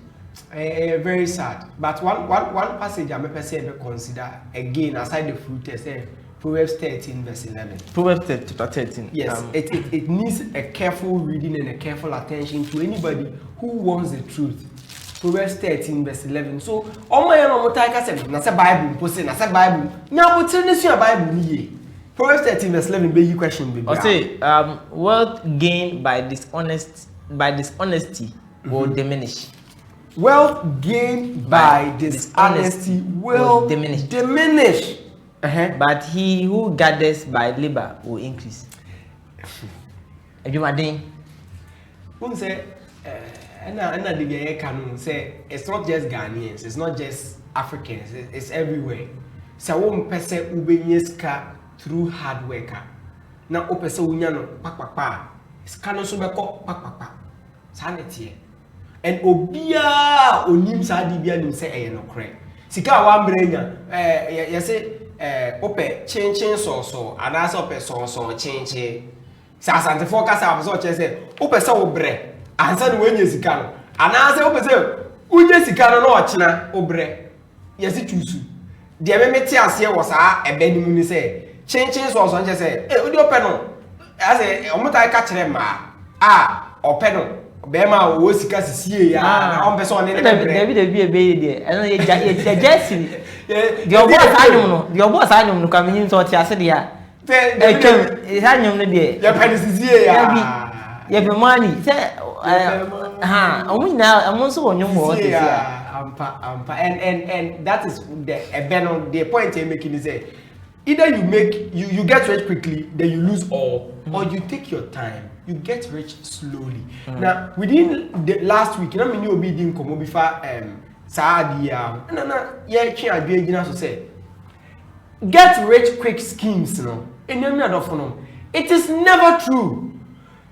Very sad. But one passage I may say consider again aside the fruit test Proverbs 13 verse 11. Proverbs 13. Yes, it needs a careful reading and a careful attention to anybody who wants the truth. Proverbs 13 verse 11. So, all my own motaika said, na say Bible, post na say Bible. Now, but tell us your Bible ni. Proverbs 13 verse 11 be you question baby. I say, wealth gained by dishonesty will diminish. Wealth gained by dishonesty will diminish. But he who gathers by labor will increase. Edumadin. Who say and the guy can say it's not just Ghanaians, it's not just Africans, it's everywhere. So one person ubenyeska through hard work. Now o person unyano pa. It's canon so beko pa. Sanity. And obia onim sa di bia nim say e no kre. Sika wa mbrenya you say ope chin so and as ope so chin. Sa asante focus up so che say ope say obre. Ansa no wenye sika no. Ana say ope say unye sika no ochina obre. Yesi chusu. De me meti ase wo sa ebe ni mu ni say chin so che say odi ope no. Ase omuta ka kire ma ope no. Bema wo sika sisie ya na on person ne David be dey eno ye jesi the obo anyum no kam yin so ti ase dey a anyum no dey ya pani sisie ya ye be money say I'm also on your more. And that is the point I'm making is that either you get rich quickly, then you lose all, or you take your time, you get rich slowly. Now within the last week, you know, you'll be doing come before get rich quick schemes, no. It is never true.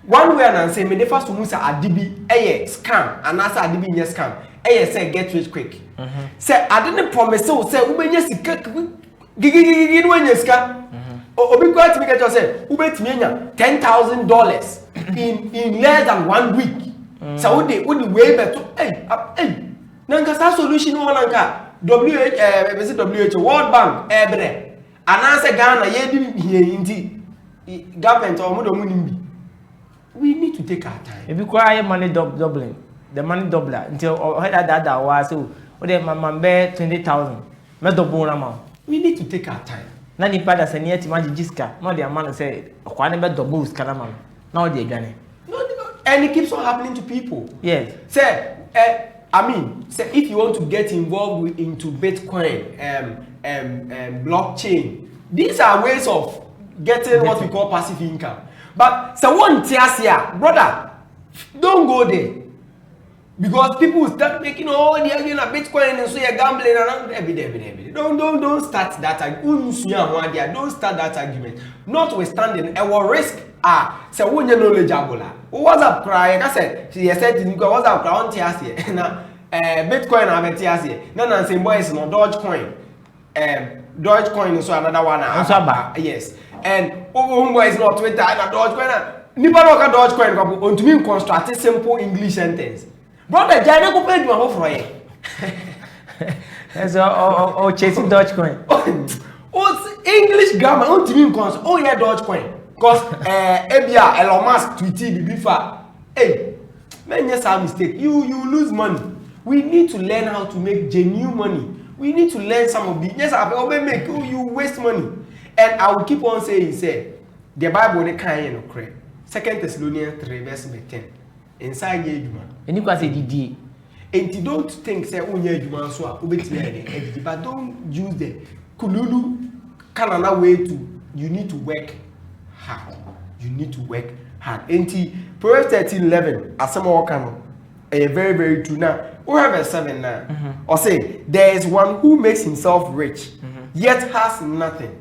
One way and say me the first one say adibi scam and answer adibi nye scam say get rich quick. Say I didn't promise so say ubenya sika gigi when you scam obi kwat me get say ubetimi anya $10,000 in less than 1 week. So we the way better hey nanka sa solution one nanka WHO World Bank ebre and answer Ghana ye di here inti government or mudo we need to take our time. If you require money doubling, the money doubler until that was so the man bear 20,000. We need to take our time. Now the father say near to magic jiska. Now the man say "Kwane be double scalaman." Now they gane. And it keeps on happening to people. Yes. Say, say if you want to get involved into Bitcoin, blockchain, these are ways of getting what we call passive income. But someone tells you, brother, don't go there. Because people will start making they're getting a Bitcoin and so you're gambling around every day. Don't start that argument. Don't start that argument. Notwithstanding, our risk so when you knowledge what's up crying? I said, she said to me, what's up crying? Bitcoin I'm here. No, say boy is no Dogecoin. Dogecoin is another one. Yes. And homeboy is not Twitter and Dogecoin. Nobody can Dogecoin on to me construct a simple English sentence. Brother, Jana go pay you for it. So chasing Dogecoin. Oh, English grammar on to me construct. Oh yeah, Dogecoin. Because Ebia Elon Musk tweeted before. Hey, man, yes, a mistake. You lose money. We need to learn how to make genuine money. We need to learn some of the yes, you waste money. And I will keep on saying, the Bible they can't correct. 2 Thessalonians 3 verse 10. Inside ye juma. And you can say DD. And you don't think say unye juma so but don't use the kululu kanana way to you need to work hard. You need to work hard. And Proverbs 13:11 as some more canon. Very, very true. Now, we have verse 7 now. Or say, there is one who makes himself rich, yet has nothing.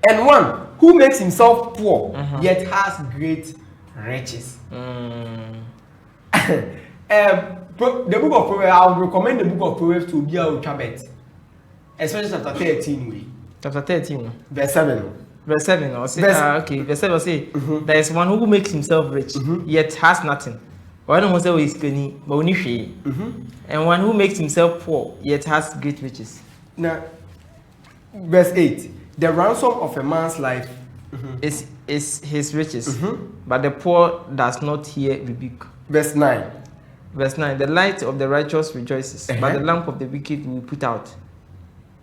And one who makes himself poor, yet has great riches. The book of Proverbs, I would recommend the book of Proverbs to be our Chabet, especially chapter 13. Chapter 13, verse 7. Verse 7, or say, okay, verse 7 say, there is one who makes himself rich, yet has nothing. One who says skinny, but only and one who makes himself poor, yet has great riches. Now, verse 8. The ransom of a man's life is his riches, but the poor does not hear rebuke. Verse 9. Verse 9. The light of the righteous rejoices, but the lamp of the wicked will put out.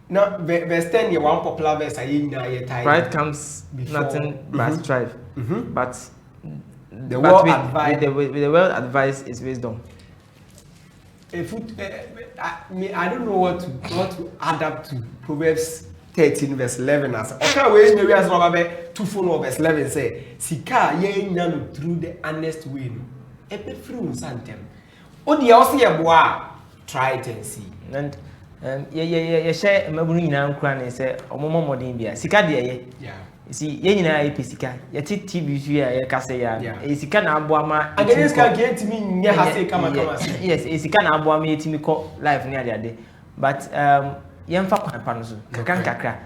Now, verse 10, you one popular verse. Pride comes nothing but strife, but the world advice. With the world advice is wisdom. I don't know what to add up to Proverbs 13 verse 11 as okay ways maybe as no be 2 phone verse 11 say sika ye nya no through the honest way no e be free unsantem o de o se ye boa try it and see and ye share mabunu nyina nkura ne say omomo modern bia sika de ye see ye nyina ye pesika ye TV so ye kase ya e sika na abo ama against ka ke ntimi nya hase kama yes e sika na abo ama yetimi ko life ne ade but yemfa kwapa no so kakra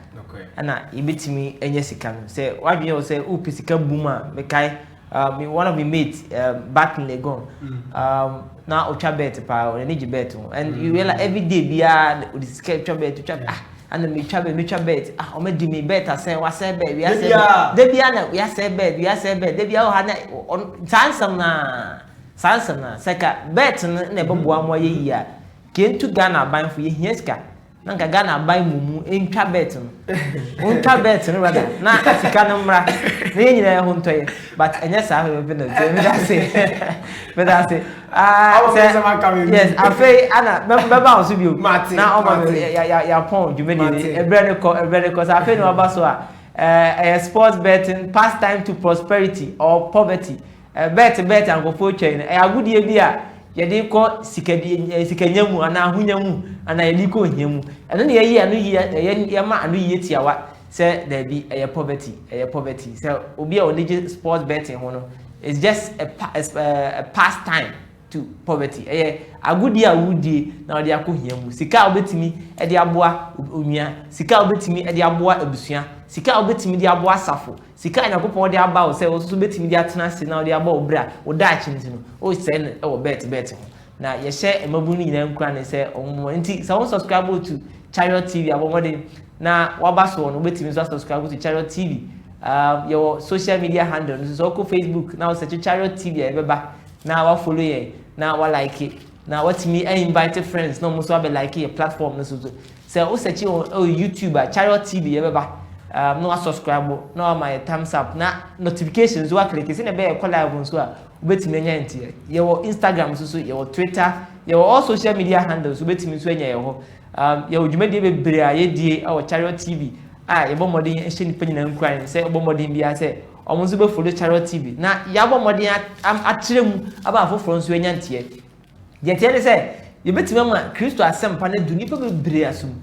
ana ibitimi enye sika no say wadwe o say o pisika buma me kai one of my mates back in Legon na o twa bet pa o ni bet and you realize every day bia o disca bet and me twa bet o me di me bet say wa say bet we say de bia na we say bet de bia o ha na sansam na seka bet na eboboa mo ye yi a kentu Ghana ban fu ye hiaska nanka Ghana buy mumu entwa bet no ontwa bet no rather na sika no mra na nyina ho ntoye but enya sa ho be no me da say yes afei ana beba on so bio na o ma ya pon jumedi ebre ne ko sa afei no aba so a sports betting pastime to prosperity or poverty bet and go for chain agudie bi a yede ko sikanyamu ana ahunyamu ana yede ko hyamu eno ne yeyi anu ye ma anu ye tiawa say there be poverty so obi a only sports betting ho no it's just a pastime to poverty agudie a wudie na ode akohyamu sika obetimi e de aboa onua sika obetimi e de aboa abusua sika obetimi de aboa safo sika nyakopon de aba o se o so betimi de atena se na o de aba obra o da achi no o se e wo bet na ye share emabu ni nyina nkura ne se omo nti so subscribe to CHARIOT TV abomode na waba so no betimi so subscribe to CHARIOT TV your social media handle so ko Facebook na o search CHARIOT TV e beba na wa follow ye na wa like it na what me invite friends no mo so be like your platform no so o search on YouTube CHARIOT TV e beba no subscribe no my thumbs up na notifications wa click say na be call live so a obetimi anya ntie your Instagram so your Twitter your all social media handles obetimi so anya ho your dwumade be bere a ye die o CHARIOT TV ye bomodin ehye nipa nyina nkran say bomodin bia say omo so be follow CHARIOT TV na ya bomodin atrem aba afoforo so anya ntie je tie ne say ye betimi ma Kristo asempa na du nipa be bere asum.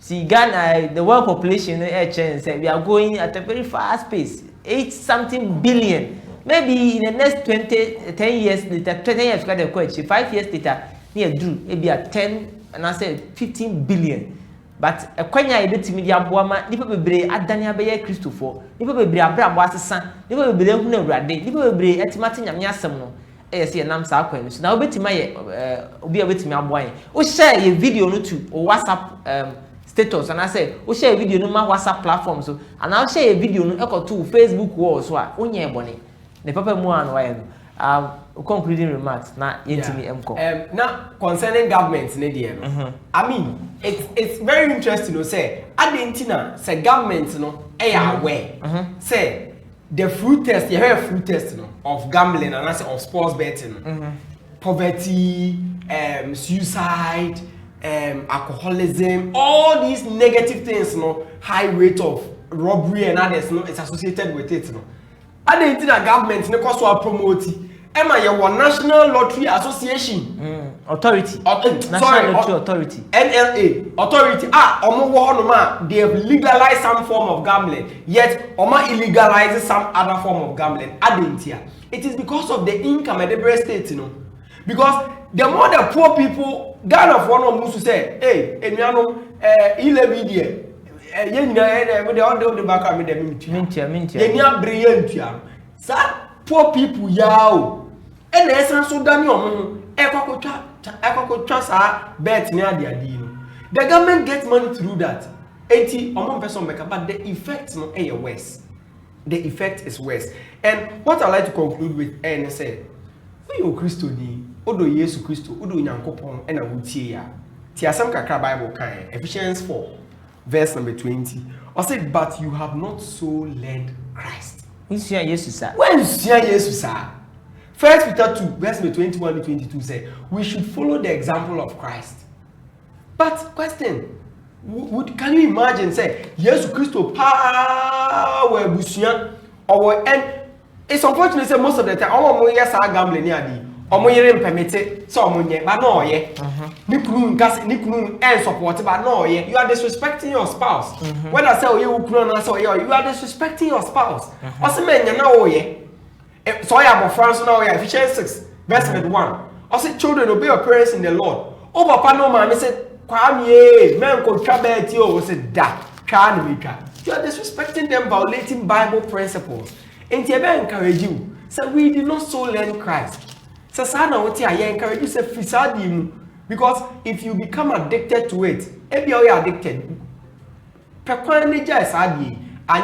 See, Ghana, the world population say we are going at a very fast pace, 8 something billion. Maybe in the next 10 years later, 20 years later, 5 years later, near Drew, maybe at 10 and I said 15 billion. But a Quenya bit media boama, Nipa Bebre, Adania Bayer Christopher, Nipa Bebre, Abra Wassan, Nipa Bebre, Huna Rade, Nipa Bebre, at Martin Yasamo. See, and I'm sorry. Now, bet my be a bit me a boy. Or share a video no to or WhatsApp status and I say, we share a video no my WhatsApp platform so and I'll share a video no echo to Facebook wall so onye boni. The papa mo an why concluding remarks na yentimi emko. Now concerning government ne dey no. I mean, it's very interesting to say adentina say government no aware. Say the fruit test, you have fruit test no of gambling and I say of sports betting. Poverty, suicide, alcoholism, all these negative things, high rate of robbery and others, it's associated with it. I didn't think that government cost promote. Emma, your National Lottery Association Authority. National Lottery Authority. NLA Authority. They have legalized some form of gambling, yet illegalizes some other form of gambling. I didn't hear. It is because of the income at the state, because the more the poor people, Ghana for one of say, hey, and you know, 11 years, poor people, yao, and the essence of Daniel, bet near the idea. The government gets money to do that. 80 or 1 person make up, but the effect is not worse. The effect is worse. And what I like to conclude with, and say, you Christo ni. Odo Yesu Christo, Odo Nyankopon, and a wutia. Tiasam kakra Bible kind. Ephesians 4, verse number 20. I said, but you have not so learned Christ. When you see Jesus, sir. When you see Jesus, sir. 1 Peter 2, verse number 21 to 22 say, we should follow the example of Christ. But question, can you imagine say, Yesu Christo power busia or and it's unfortunate say most of the time, all of yes are gambling near omoyere permitted so omonye ba no ye ni kunu and support ba no ye you are disrespecting your spouse when I say oye ukunu na say oye you are disrespecting your spouse ose menya na oye so ya bo France na oye Ephesians 6 verse 1 ose children obey your parents in the Lord o papa no ma me say kwam ye men ko twa ba ti o say da twa na mika you are disrespecting them, violating Bible principles and you encourage you so we did not so learn Christ. So I encourage you say fisadi because if you become addicted to it, if you are addicted, and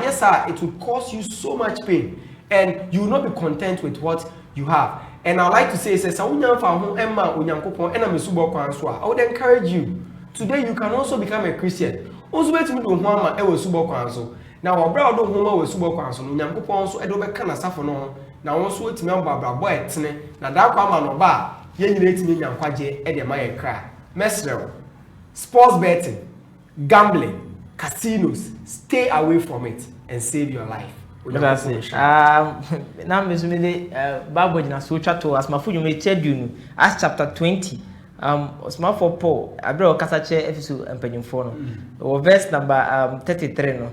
yes sir, it will cause you so much pain and you will not be content with what you have. And I like to say I would encourage you today you can also become a Christian. Also bet me do homa e we subo kwan so. Na wo bra do homa we subo kwan so no Nyankopon so e do be ka na safo no na won so etimi abrababo etene na da kwa ma no ba ye nyina etimi nyankwaje e de ma ye kra. Mesrew. Sports betting, gambling, casinos, stay away from it and save your life. That's it. Now me Bible na so chato as ma fu me chedunu Acts chapter 20. Small for Paul, I brought Casache episode and Pennyphone. Or verse number 33. No,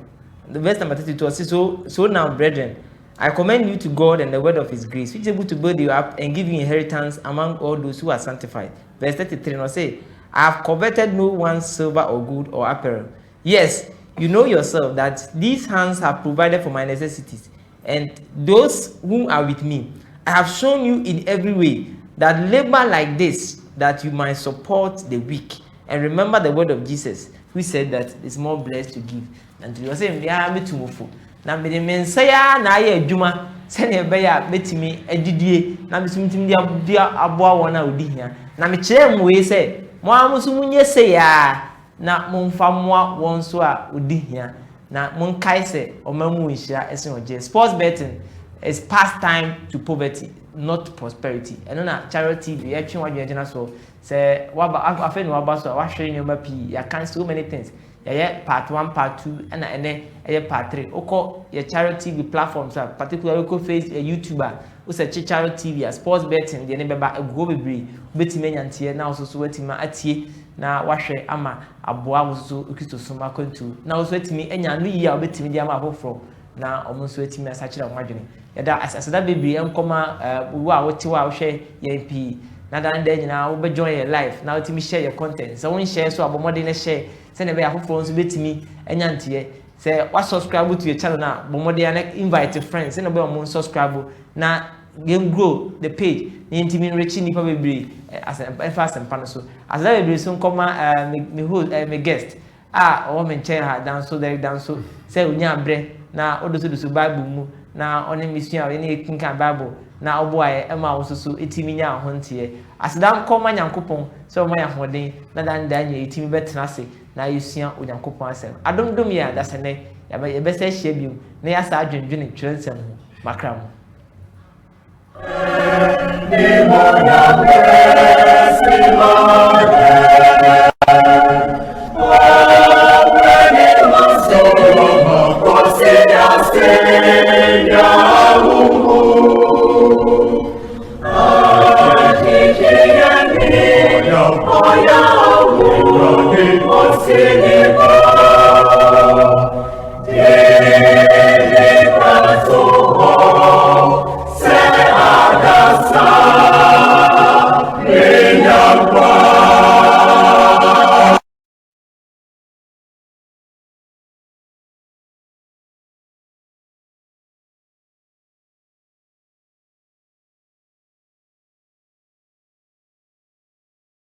the verse number 32 says, so now, brethren, I commend you to God and the word of his grace, which is able to build you up and give you inheritance among all those who are sanctified. Verse 33 no say, I have coveted no one's silver or gold or apparel. Yes, you know yourself that these hands have provided for my necessities, and those who are with me. I have shown you in every way that labor like this, that you might support the weak. And remember the word of Jesus, who said that it's more blessed to give than to you. Say, me to move. Now, me Mensah na ye adwuma, send a bear, betimi, edidie, na me sumtim dia aboa wona odi hia. Na me kire mu we say, mo amusumunye say ya, na momfa moa won so a odi hia. Na monkai say omamu nhira esen oje. Sports betting is pastime to poverty, not prosperity. And na CHARIOT TV, you actually want to so say I feel no about so I share your map. You can so many things. Yeah, part 1, part 2, and then part 3. Oko your CHARIOT TV platforms, particularly oko face a YouTuber who say CHARIOT TV, sports betting. The name go be brave. Betty menyantie now so wetin ma atie na wahwe ama aboa so Kristo so ma kontu. Na so etimi enya no yi a betimi dia ma afoforo na omo so etimi asakira omadwene. Yada asada bebre enkoma wo a wote wa hwe yempi na dan de nyina wo be join your life na otimi share your content so won share so abomode na share se na be afoforo so betimi enyantie se wa subscribe to your channel na bomode na invite friends se na be omo subscribe na game grow the page ni intimi reach nipa bebre as fast and pan so asada bebre so nkoma me guest o me nche ha dan so se unya bre na odoso Bible mu na oni mission we na kinka Bible na oboaye ema wososo etimi nya ahontie aseda nkoma Nyankopon so mo ya hoden na dan nya etimi betena se na yesua Onyankopon asem adomdom ya dasene ya be se hia biu na ya sa adwendwene twensem makram Lord,